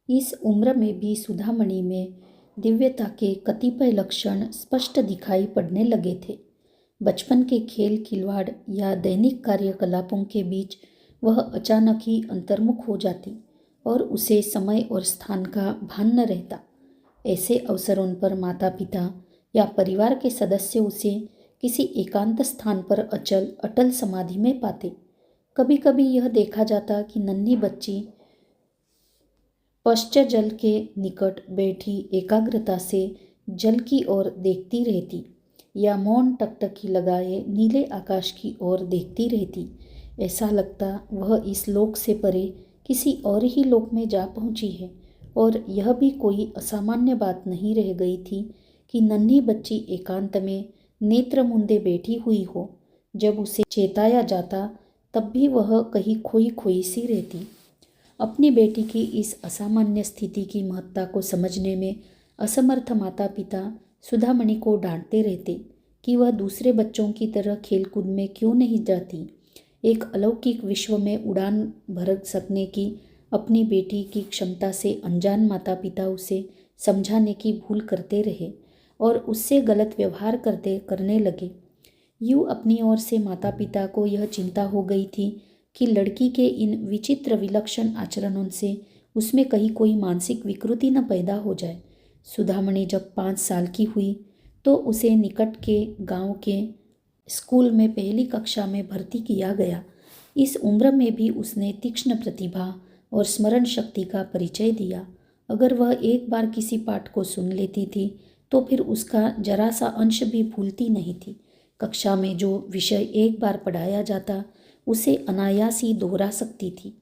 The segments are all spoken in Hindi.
इस उम्र में भी सुधामणि में दिव्यता के कतिपय लक्षण स्पष्ट दिखाई पड़ने लगे थे। बचपन के खेल खिलवाड़ या दैनिक कार्यकलापों के बीच वह अचानक ही अंतर्मुख हो जाती और उसे समय और स्थान का भान न रहता। ऐसे अवसरों पर माता पिता या परिवार के सदस्य उसे किसी एकांत स्थान पर अटल समाधि में पाते। कभी कभी यह देखा जाता कि नन्ही बच्ची पश्च जल के निकट बैठी एकाग्रता से जल की ओर देखती रहती या मौन टकटकी लगाए नीले आकाश की ओर देखती रहती। ऐसा लगता वह इस लोक से परे किसी और ही लोक में जा पहुंची है। और यह भी कोई असामान्य बात नहीं रह गई थी कि नन्ही बच्ची एकांत में नेत्र मूंदे बैठी हुई हो। जब उसे चेताया जाता तब भी वह कहीं खोई खोई सी रहती। अपनी बेटी की इस असामान्य स्थिति की महत्ता को समझने में असमर्थ माता पिता सुधामणि को डांटते रहते कि वह दूसरे बच्चों की तरह खेलकूद में क्यों नहीं जाती। एक अलौकिक विश्व में उड़ान भर सकने की अपनी बेटी की क्षमता से अनजान माता पिता उसे समझाने की भूल करते रहे और उससे गलत व्यवहार करने लगे। यूँ अपनी ओर से माता पिता को यह चिंता हो गई थी कि लड़की के इन विचित्र विलक्षण आचरणों से उसमें कहीं कोई मानसिक विकृति न पैदा हो जाए। सुधामणि जब 5 साल की हुई तो उसे निकट के गांव के स्कूल में पहली कक्षा में भर्ती किया गया। इस उम्र में भी उसने तीक्ष्ण प्रतिभा और स्मरण शक्ति का परिचय दिया। अगर वह एक बार किसी पाठ को सुन लेती थी तो फिर उसका जरा सा अंश भी भूलती नहीं थी। कक्षा में जो विषय एक बार पढ़ाया जाता उसे अनायास ही दोहरा सकती थी।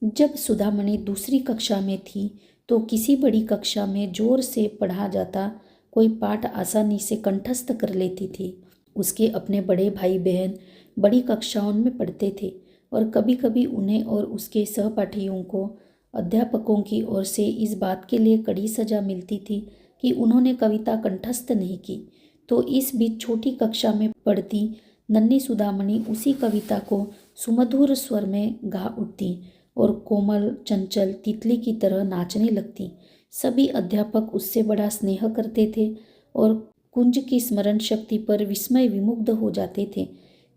जब सुधामणि दूसरी कक्षा में थी तो किसी बड़ी कक्षा में जोर से पढ़ा जाता कोई पाठ आसानी से कंठस्थ कर लेती थी। उसके अपने बड़े भाई बहन बड़ी कक्षाओं में पढ़ते थे और कभी कभी उन्हें और उसके सहपाठियों को अध्यापकों की ओर से इस बात के लिए कड़ी सजा मिलती थी कि उन्होंने कविता कंठस्थ नहीं की। तो इस बीच छोटी कक्षा में पढ़ती नन्ही सुधामणि उसी कविता को सुमधुर स्वर में गा उठती और कोमल चंचल तितली की तरह नाचने लगती। सभी अध्यापक उससे बड़ा स्नेह करते थे और कुंज की स्मरण शक्ति पर विस्मय विमुग्ध हो जाते थे,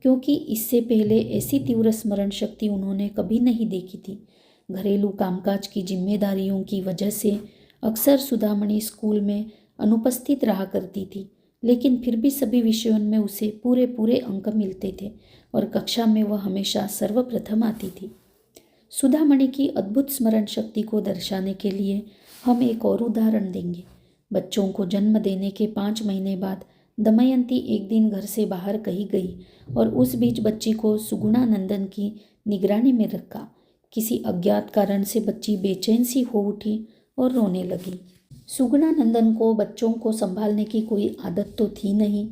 क्योंकि इससे पहले ऐसी तीव्र स्मरण शक्ति उन्होंने कभी नहीं देखी थी। घरेलू कामकाज की जिम्मेदारियों की वजह से अक्सर सुधामणि स्कूल में अनुपस्थित रहा करती थी, लेकिन फिर भी सभी विषयों में उसे पूरे पूरे अंक मिलते थे और कक्षा में वह हमेशा सर्वप्रथम आती थी। सुधामणि की अद्भुत स्मरण शक्ति को दर्शाने के लिए हम एक और उदाहरण देंगे। बच्चों को जन्म देने के 5 महीने बाद दमयंती एक दिन घर से बाहर कहीं गई और उस बीच बच्ची को सुगुणानंदन की निगरानी में रखा। किसी अज्ञात कारण से बच्ची बेचैन सी हो उठी और रोने लगी। सुगुणानंदन को बच्चों को संभालने की कोई आदत तो थी नहीं,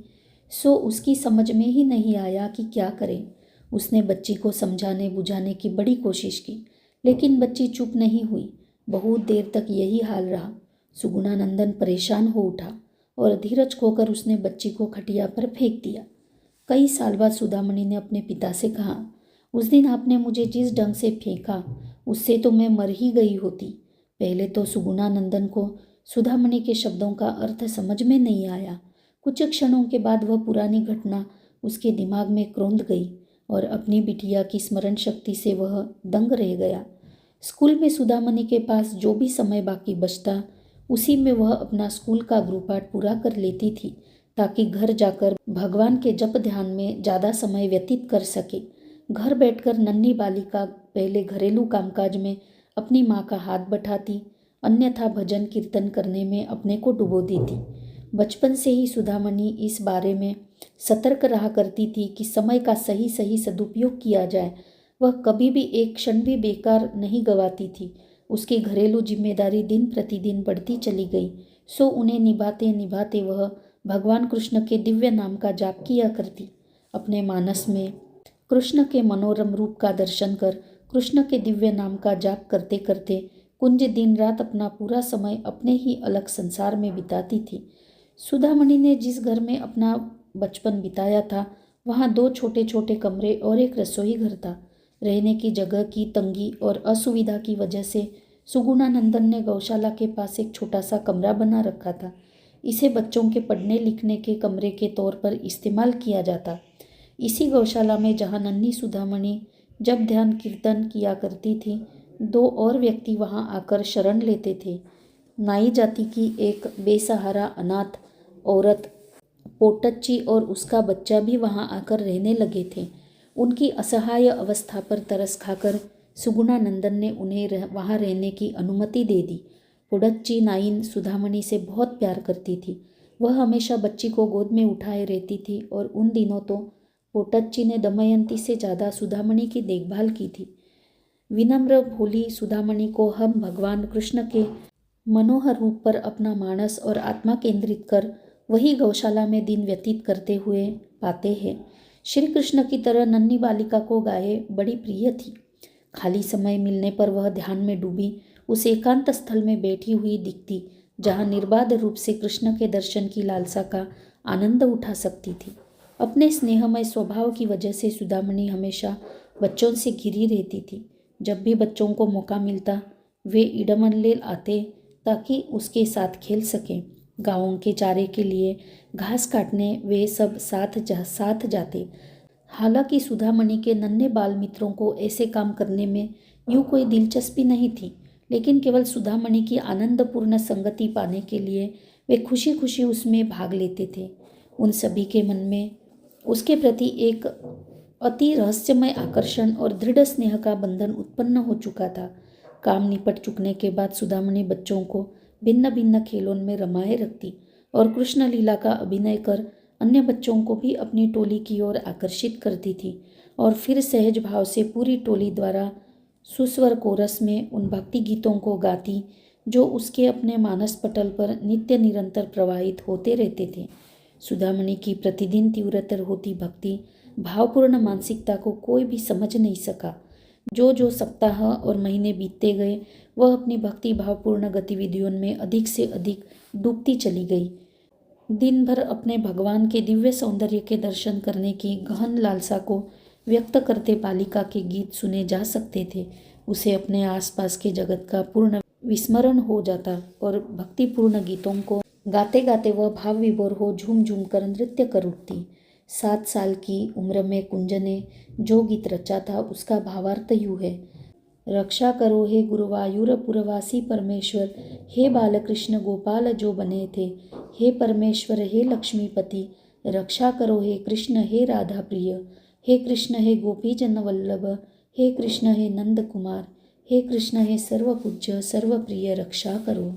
सो उसकी समझ में ही नहीं आया कि क्या करे। उसने बच्ची को समझाने बुझाने की बड़ी कोशिश की, लेकिन बच्ची चुप नहीं हुई। बहुत देर तक यही हाल रहा। सुगुणानंदन परेशान हो उठा और धीरज खोकर उसने बच्ची को खटिया पर फेंक दिया। कई साल बाद सुधामणि ने अपने पिता से कहा, उस दिन आपने मुझे जिस ढंग से फेंका उससे तो मैं मर ही गई होती। पहले तो सुगुणानंदन को सुधामणि के शब्दों का अर्थ समझ में नहीं आया। कुछ क्षणों के बाद वह पुरानी घटना उसके दिमाग में क्रोंद गई और अपनी बिटिया की स्मरण शक्ति से वह दंग रह गया। स्कूल में सुधामणि के पास जो भी समय बाकी बचता उसी में वह अपना स्कूल का गृहपाठ पूरा कर लेती थी, ताकि घर जाकर भगवान के जप ध्यान में ज़्यादा समय व्यतीत कर सके। घर बैठकर नन्ही बालिका पहले घरेलू कामकाज में अपनी माँ का हाथ बटाती, अन्यथा भजन कीर्तन करने में अपने को डुबो देती। बचपन से ही सुधामणि इस बारे में सतर्क रहा करती थी कि समय का सही सही सदुपयोग किया जाए। वह कभी भी एक क्षण भी बेकार नहीं गवाती थी। उसकी घरेलू जिम्मेदारी दिन प्रतिदिन बढ़ती चली गई, सो उन्हें निभाते निभाते वह भगवान कृष्ण के दिव्य नाम का जाप किया करती। अपने मानस में कृष्ण के मनोरम रूप का दर्शन कर कृष्ण के दिव्य नाम का जाप करते करते कुंज दिन रात अपना पूरा समय अपने ही अलग संसार में बिताती थी। सुधामणि ने जिस घर में अपना बचपन बिताया था वहाँ 2 छोटे छोटे कमरे और एक रसोई घर था। रहने की जगह की तंगी और असुविधा की वजह से सुगुणानंदन ने गौशाला के पास एक छोटा सा कमरा बना रखा था। इसे बच्चों के पढ़ने लिखने के कमरे के तौर पर इस्तेमाल किया जाता। इसी गौशाला में जहाँ नन्ही सुधामणि जब ध्यान कीर्तन किया करती थी, 2 और व्यक्ति वहाँ आकर शरण लेते थे। नाई जाति की एक बेसहारा अनाथ औरत पोटच्ची और उसका बच्चा भी वहाँ आकर रहने लगे थे। उनकी असहाय अवस्था पर तरस खाकर सुगुणानंदन ने उन्हें वहाँ रहने की अनुमति दे दी। पोटच्ची नाइन सुधामणि से बहुत प्यार करती थी। वह हमेशा बच्ची को गोद में उठाए रहती थी और उन दिनों तो पोटच्ची ने दमयंती से ज़्यादा सुधामणि की देखभाल की थी। विनम्र भोली सुधामणि को हम भगवान कृष्ण के मनोहर रूप पर अपना मानस और आत्मा केंद्रित कर वही गौशाला में दिन व्यतीत करते हुए पाते हैं। श्री कृष्ण की तरह नन्ही बालिका को गायें बड़ी प्रिय थी। खाली समय मिलने पर वह ध्यान में डूबी उस एकांत स्थल में बैठी हुई दिखती जहाँ निर्बाध रूप से कृष्ण के दर्शन की लालसा का आनंद उठा सकती थी। अपने स्नेहमय स्वभाव की वजह से सुधामणि हमेशा बच्चों से घिरी रहती थी। जब भी बच्चों को मौका मिलता वे इडमनलेल आते ताकि उसके साथ खेल सकें। गायों के चारे के लिए घास काटने वे सब साथ जाते। हालांकि सुधामणि के नन्हे बाल मित्रों को ऐसे काम करने में यूँ कोई दिलचस्पी नहीं थी, लेकिन केवल सुधामणि की आनंदपूर्ण संगति पाने के लिए वे खुशी खुशी उसमें भाग लेते थे। उन सभी के मन में उसके प्रति एक अति रहस्यमय आकर्षण और दृढ़ स्नेह का बंधन उत्पन्न हो चुका था। काम निपट चुकने के बाद सुधामणि बच्चों को भिन्न भिन्न खेलों में रमाए रखती और कृष्ण लीला का अभिनय कर अन्य बच्चों को भी अपनी टोली की ओर आकर्षित करती थी और फिर सहज भाव से पूरी टोली द्वारा सुस्वर कोरस में उन भक्ति गीतों को गाती जो उसके अपने मानस पटल पर नित्य निरंतर प्रवाहित होते रहते थे। सुधामणि की प्रतिदिन तीव्रतर होती भक्ति भावपूर्ण मानसिकता को कोई भी समझ नहीं सका। जो सप्ताह और महीने बीतते गए वह अपनी भक्ति भावपूर्ण गतिविधियों में अधिक से अधिक डूबती चली गई। दिन भर अपने भगवान के दिव्य सौंदर्य के दर्शन करने की गहन लालसा को व्यक्त करते बालिका के गीत सुने जा सकते थे। उसे अपने आसपास के जगत का पूर्ण विस्मरण हो जाता और भक्तिपूर्ण गीतों को गाते गाते वह भाव विभोर हो झूम झूम कर नृत्य कर उठती। 7 साल की उम्र में कुंज ने जो गीत रचा था उसका भावार्थ यूँ है। रक्षा करो हे गुरुवायूर पुरवासी परमेश्वर, हे बालकृष्ण गोपाल जो बने थे, हे परमेश्वर हे लक्ष्मीपति, रक्षा करो हे कृष्ण हे राधा प्रिय, हे कृष्ण हे गोपीजन वल्लभ, हे कृष्ण हे नंद कुमार, हे कृष्ण हे सर्वपूज्य सर्वप्रिय, रक्षा करो।